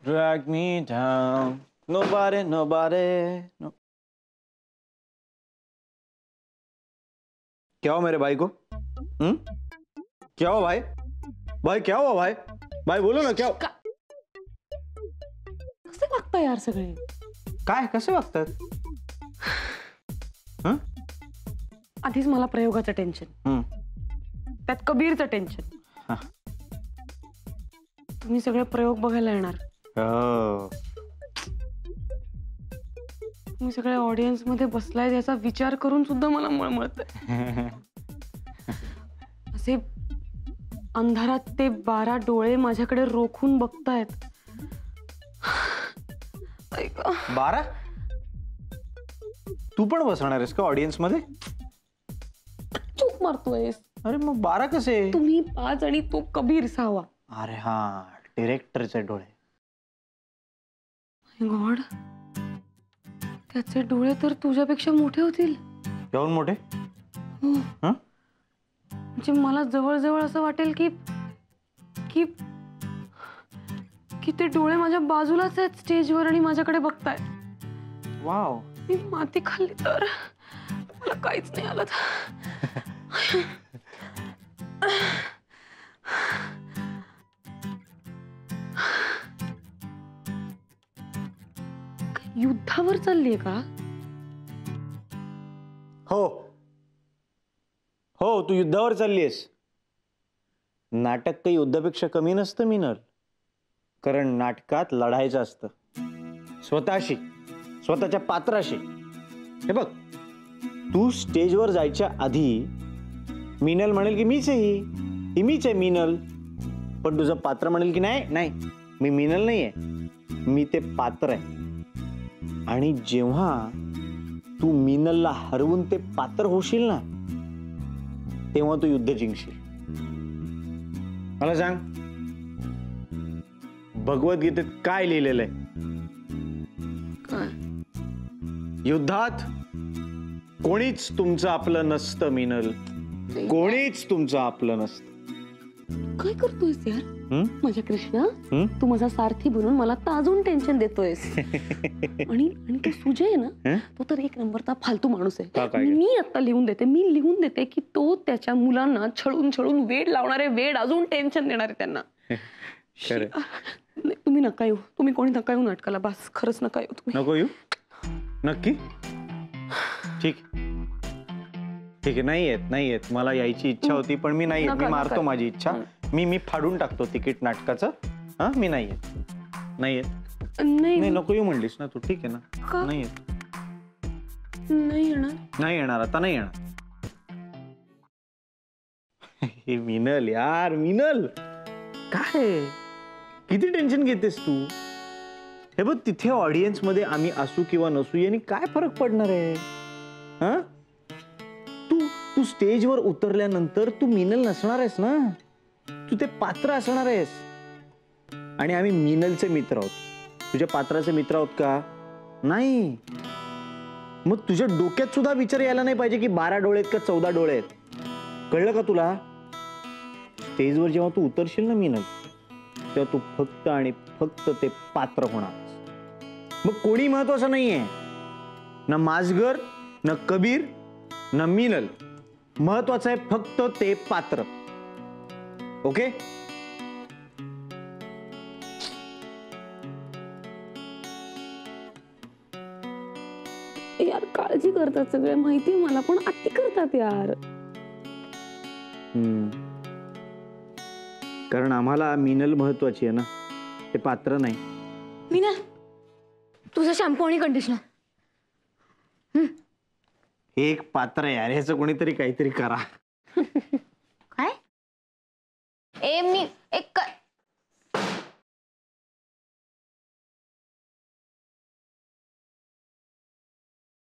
Drag me down. Nobody, nobody. No. क्या हो मेरे भाई को? क्या हो भाई? भाई क्या हुआ भाई? भाई बोलो ना क्या हो? कसे वागता यार सगळे? काय कसे वागतात? आधीच मला प्रयोगाचं टेन्शन, त्यात कबीरचं टेन्शन. तुम्ही सगळे प्रयोग बघायला येणार. तुम्ही सगळे ऑडियन्स मध्ये बसलाय याचा विचार करून सुद्धा मला मळमळतंय. असे अंधारात ते 12 डोळे माझ्याकडे रोखून बघतायत. 12? तू पण बसणार आहेस का ऑडियन्स मध्ये? चूक मारतोयस. अरे मग 12 कसे? तुम्ही 5 आणि तो कबीर 6. अरे हा, डिरेक्टरचे डोळे. गॉड, त्याचे डोळे तर तुझ्यापेक्षा मोठे होतील. एवढे मोठे? म्हणजे मला जवळ असं वाटेल की की की ते डोळे माझ्या बाजूलाच आहेत स्टेजवर आणि माझ्याकडे बघतायत. वाव. मी माती खाल्ली तर मला काहीच नाही आलं. युद्धावर चाललीये का? हो हो, तू युद्धावर चाललीयस. नाटक काही युद्धापेक्षा कमी नसतं मिनल. कारण नाटकात लढायचं असतं स्वतःशी, स्वतःच्या पात्राशी. हे बघ, तू स्टेजवर जायच्या आधी मिनल म्हणेल की मीच आहे, ही मीच आहे मिनल. पण तुझं पात्र म्हणेल की नाही नाही, मी मिनल नाही आहे, मी ते पात्र आहे. आणि जेव्हा तू मिनलला हरवून ते पात्र होशील ना, तेव्हा तू युद्ध जिंकशील. मला सांग, भगवद्गीतेत काय लिहिलेलं आहे? युद्धात कोणीच तुमचं आपलं नसतं मिनल, कोणीच तुमचं आपलं नसतं. काय करतोयस यार माझ्या कृष्णा? तू माझा सारथी बनून मला अजून टेन्शन देतोयस. आणि तो सुजय आहे ना, तो तर एक नंबरचा फालतू माणूस आहे. मी आता लिहून देते की तो त्याच्या मुलांना छळून वेड लावणारे, वेड अजून टेन्शन देणारे त्यांना. तुम्ही नका येऊ, तुम्ही कोणी नका येऊ नाटकाला. बस, खरंच नका येऊ तुम्ही. नको येऊ? नक्की? ठीक आहे, नाही येत. मला यायची इच्छा होती पण मी नाही येत. मी मारतो माझी इच्छा. मी फाडून टाकतो तिकीट नाटकाचं. मी नाही येत. नाही, नको येऊ म्हणलीस ना तू. ठीक आहे ना, नाही येत. नाही येणार आता, नाही येणार. हे मिनल यार, मिनल काय किती टेन्शन घेतेस तू? हे बघ, तिथे ऑडियन्स मध्ये आम्ही असू किंवा नसू याने काय फरक पडणार आहे? तू स्टेजवर उतरल्यानंतर तू मिनल नसणार आहेस ना, तू ते पात्र असणार आहेस. आणि आम्ही मिनलचे मित्र आहोत, तुझ्या पात्राचे मित्र आहोत का? नाही. मग तुझ्या डोक्यात सुद्धा विचार यायला नाही पाहिजे की 12 डोळे आहेत का 14 डोळे आहेत. कळलं का तुला? स्टेजवर जेव्हा तू उतरशील ना मिनल, तेव्हा तू फक्त आणि फक्त ते पात्र होणार. मग कोणी महत्वाचं नाहीये, ना माजगर, ना कबीर, ना मिनल. महत्वाचं आहे फक्त ते पात्र. ओके? यार काळजी करतात सगळे, माहितीये मला, पण अति करतात यार. कारण आम्हाला मिनल महत्वाची आहे ना, ते पात्र नाही. मिनल, तुझा शॅम्पू आणि कंडिशनर. एक पात्र आहे यार, ह्याचं कोणीतरी काहीतरी करा.